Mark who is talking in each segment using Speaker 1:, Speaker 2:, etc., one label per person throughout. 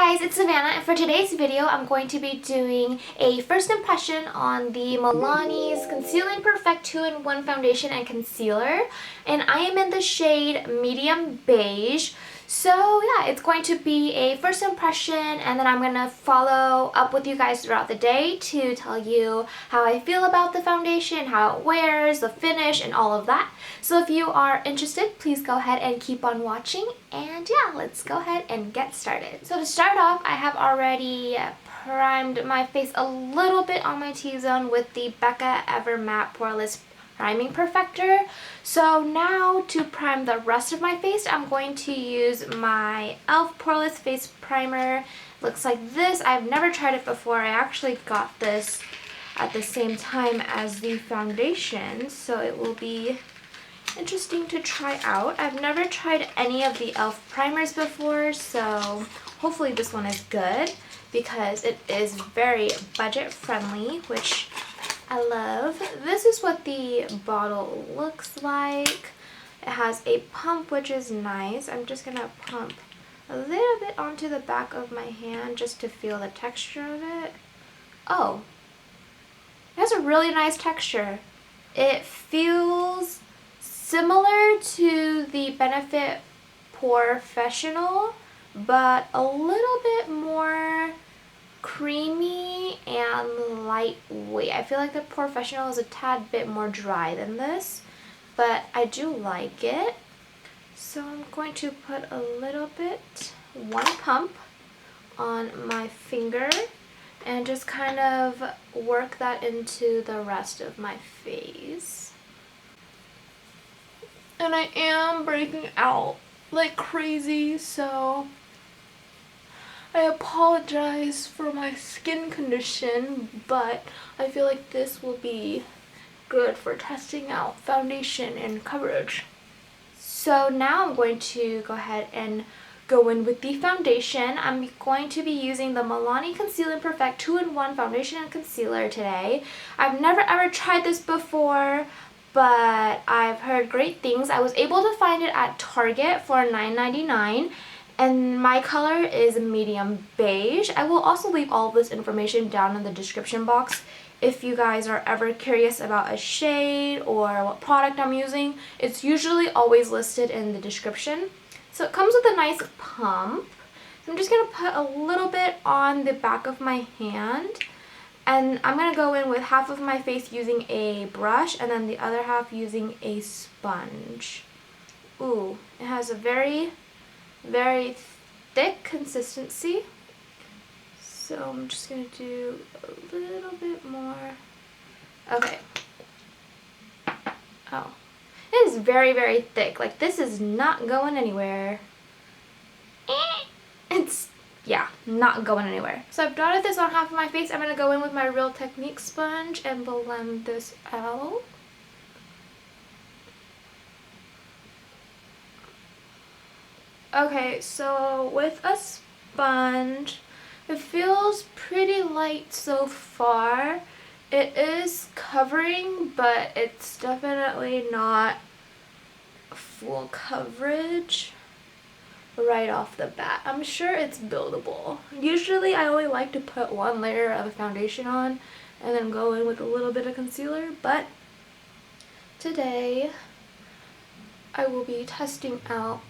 Speaker 1: guys, it's Savannah, and for today's video I'm going to be doing a first impression on the Milani's Conceal Perfect 2-in-1 Foundation and Concealer, and I am in the shade Medium Beige. So yeah, it's going to be a first impression, and then I'm going to follow up with you guys throughout the day to tell you how I feel about the foundation, how it wears, the finish, and all of that. So if you are interested, please go ahead and keep on watching, and yeah, let's go ahead and get started. So to start off, I have already primed my face a little bit on my T-zone with the Becca Ever Matte Poreless Priming Perfector. So now to prime the rest of my face, I'm going to use my e.l.f. Poreless Face Primer. Looks like this. I've never tried it before. I actually got this at the same time as the foundation, so it will be interesting to try out. I've never tried any of the e.l.f. primers before, so hopefully this one is good because it is very budget friendly, which I love. This is what the bottle looks like. It has a pump, which is nice. I'm just gonna pump a little bit onto the back of my hand just to feel the texture of it. Oh, it has a really nice texture. It feels similar to the Benefit Professional, but a little bit more creamy and lightweight. I feel like the Professional is a tad bit more dry than this, but I do like it. So I'm going to put a little bit, one pump on my finger, and just kind of work that into the rest of my face. And I am breaking out like crazy, so I apologize for my skin condition, but I feel like this will be good for testing out foundation and coverage. So now I'm going to go ahead and go in with the foundation. I'm going to be using the Milani Conceal Perfect 2-in-1 Foundation and Concealer today. I've never ever tried this before, but I've heard great things. I was able to find it at Target for $9.99. And my color is medium beige. I will also leave all of this information down in the description box if you guys are ever curious about a shade or what product I'm using. It's usually always listed in the description. So it comes with a nice pump. So I'm just going to put a little bit on the back of my hand. And I'm going to go in with half of my face using a brush and then the other half using a sponge. Ooh, it has a very thick consistency, so I'm just going to do a little bit more. Okay. Oh, it is very thick. Like, this is not going anywhere. It's, yeah, not going anywhere. So I've dotted this on half of my face. I'm going to go in with my Real Technique sponge and blend this out. Okay, so with a sponge, it feels pretty light so far. It is covering, but it's definitely not full coverage right off the bat. I'm sure it's buildable. Usually I only like to put one layer of foundation on and then go in with a little bit of concealer, but today I will be testing out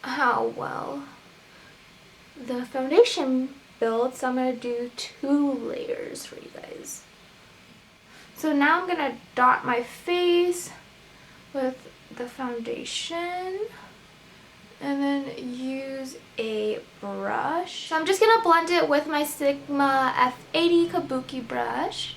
Speaker 1: how well the foundation builds, so I'm going to do 2 layers for you guys. So now I'm going to dot my face with the foundation and then use a brush. So I'm just going to blend it with my Sigma F80 Kabuki brush.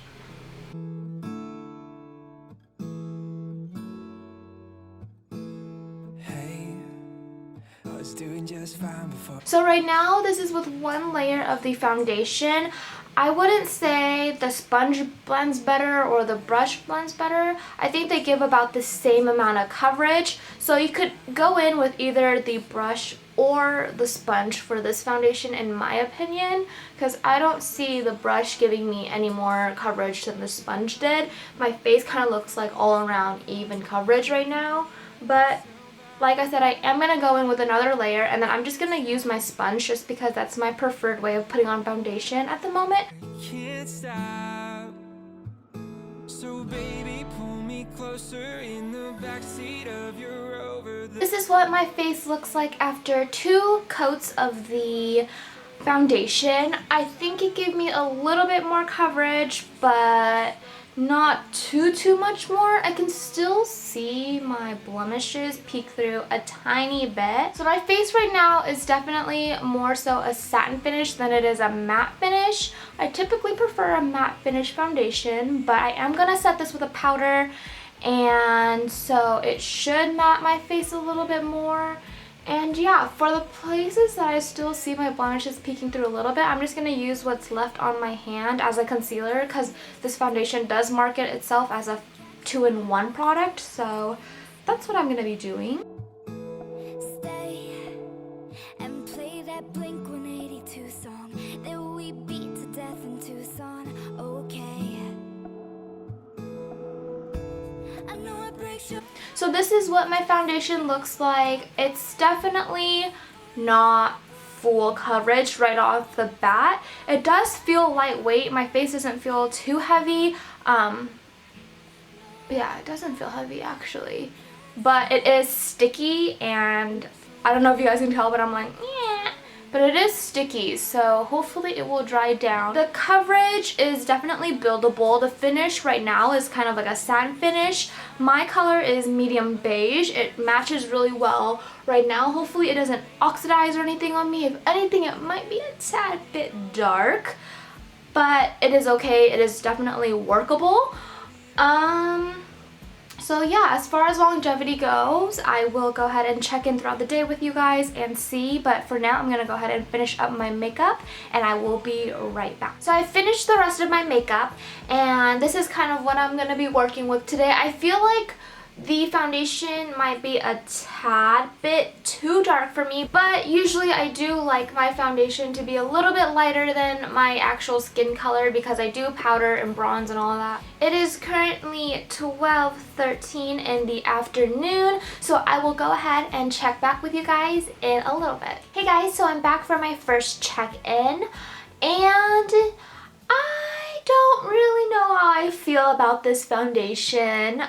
Speaker 2: Doing just fine before.
Speaker 1: So right now this is with 1 layer of the foundation. I wouldn't say the sponge blends better or the brush blends better. I think they give about the same amount of coverage. So you could go in with either the brush or the sponge for this foundation, in my opinion, because I don't see the brush giving me any more coverage than the sponge did. My face kind of looks like all around even coverage right now, but like I said, I am going to go in with another layer, and then I'm just going to use my sponge just because that's my preferred way of putting on foundation at the moment.
Speaker 2: Can't stop. So baby, pull me closer in the backseat of your Rover.
Speaker 1: This is what my face looks like after 2 coats of the foundation. I think it gave me a little bit more coverage, but not too much more. I can still see my blemishes peek through a tiny bit. So my face right now is definitely more so a satin finish than it is a matte finish. I typically prefer a matte finish foundation, but I am gonna set this with a powder, and so it should matte my face a little bit more. And yeah, for the places that I still see my blemishes peeking through a little bit, I'm just going to use what's left on my hand as a concealer, because this foundation does market itself as a 2-in-1 product, so that's what I'm going to be doing.
Speaker 3: Stay and play that Blink-182 song that we beat to death in Tucson. Okay, I know it breaks your...
Speaker 1: So this is what my foundation looks like. It's definitely not full coverage right off the bat. It does feel lightweight. My face doesn't feel too heavy. Yeah, it doesn't feel heavy actually. But it is sticky, and I don't know if you guys can tell, but I'm like, yeah. But it is sticky, so hopefully it will dry down. The coverage is definitely buildable. The finish right now is kind of like a satin finish. My color is medium beige. It matches really well right now. Hopefully it doesn't oxidize or anything on me. If anything, it might be a tad bit dark, but it is okay. It is definitely workable. So yeah, as far as longevity goes, I will go ahead and check in throughout the day with you guys and see, but for now I'm going to go ahead and finish up my makeup, and I will be right back. So I finished the rest of my makeup, and this is kind of what I'm going to be working with today. I feel like the foundation might be a tad bit too dark for me, but usually I do like my foundation to be a little bit lighter than my actual skin color because I do powder and bronze and all of that. It is currently 12:13 in the afternoon, so I will go ahead and check back with you guys in a little bit. Hey guys, so I'm back for my first check-in, and I don't really know how I feel about this foundation.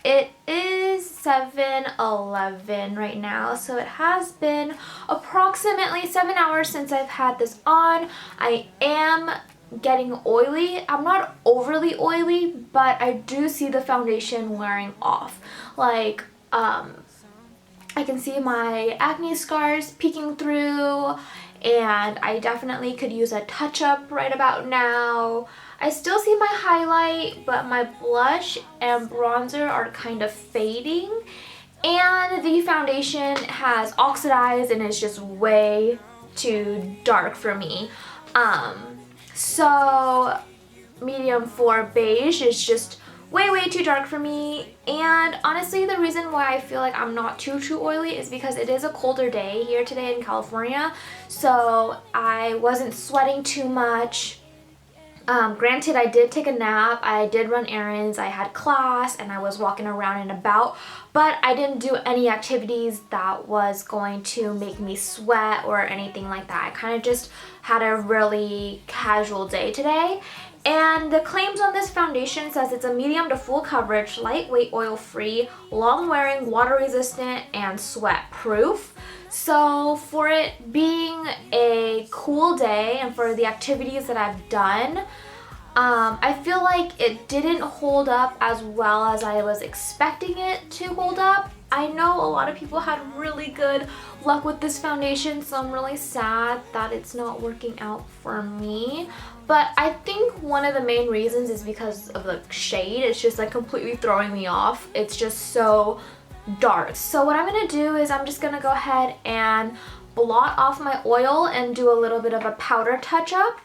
Speaker 1: It is 7:11 right now, so it has been approximately 7 hours since I've had this on. I am getting oily. I'm not overly oily, but I do see the foundation wearing off. Like, I can see my acne scars peeking through, and I definitely could use a touch-up right about now. I still see my highlight, but my blush and bronzer are kind of fading, and the foundation has oxidized and is just way too dark for me. So medium 4 beige is just way too dark for me, and honestly the reason why I feel like I'm not too oily is because it is a colder day here today in California, so I wasn't sweating too much. Granted, I did take a nap, I did run errands, I had class, and I was walking around and about, but I didn't do any activities that was going to make me sweat or anything like that. I kind of just had a really casual day today. And the claims on this foundation says it's a medium to full coverage, lightweight, oil-free, long-wearing, water-resistant, and sweat-proof. So for it being a cool day and for the activities that I've done, I feel like it didn't hold up as well as I was expecting it to hold up. I know a lot of people had really good luck with this foundation, so I'm really sad that it's not working out for me. But I think one of the main reasons is because of the shade. It's just like completely throwing me off. It's just so dark. So what I'm gonna do is I'm just gonna go ahead and blot off my oil and do a little bit of a powder touch-up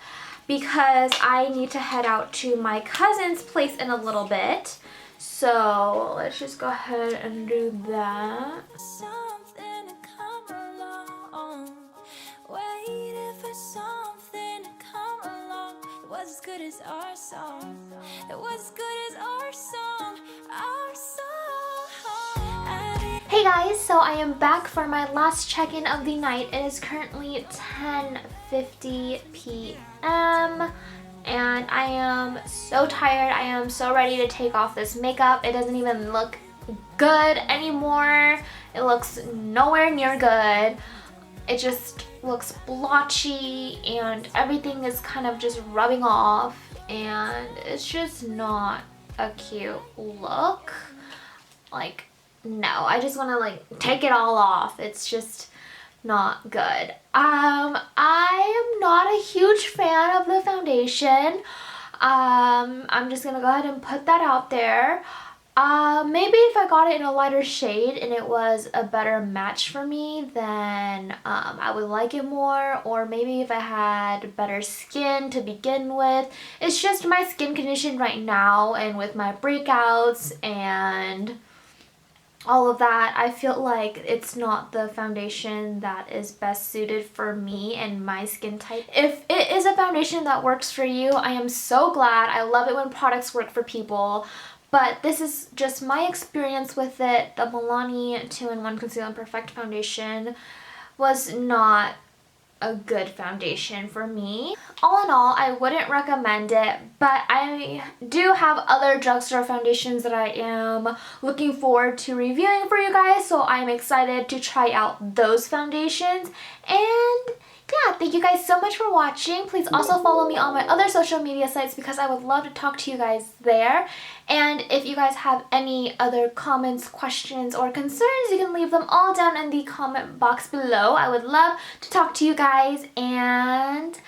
Speaker 1: because I need to head out to my cousin's place in a little bit. So let's just go ahead and do that.
Speaker 3: Something to come along, waiting for something to come along. It was as good as our song. It was as good as our song, our song.
Speaker 1: Hey guys, so I am back for my last check-in of the night. It is currently 10:50 p.m. and I am so tired. I am so ready to take off this makeup. It doesn't even look good anymore. It looks nowhere near good. It just looks blotchy and everything is kind of just rubbing off and it's just not a cute look. Like, no, I just want to like take it all off. It's just not good. I am not a huge fan of the foundation. I'm just gonna go ahead and put that out there. Maybe if I got it in a lighter shade and it was a better match for me, then I would like it more. Or maybe if I had better skin to begin with. It's just my skin condition right now, and with my breakouts and all of that, I feel like it's not the foundation that is best suited for me and my skin type. If it is a foundation that works for you, I am so glad. I love it when products work for people. But this is just my experience with it. The Milani 2-in-1 Conceal Perfect foundation was not a good foundation for me. All in all, I wouldn't recommend it, but I do have other drugstore foundations that I am looking forward to reviewing for you guys, so I'm excited to try out those foundations. And yeah, thank you guys so much for watching. Please also follow me on my other social media sites because I would love to talk to you guys there. And if you guys have any other comments, questions, or concerns, you can leave them all down in the comment box below. I would love to talk to you guys. And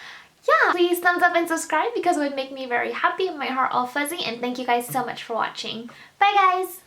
Speaker 1: yeah, please thumbs up and subscribe because it would make me very happy and my heart all fuzzy. And thank you guys so much for watching. Bye guys!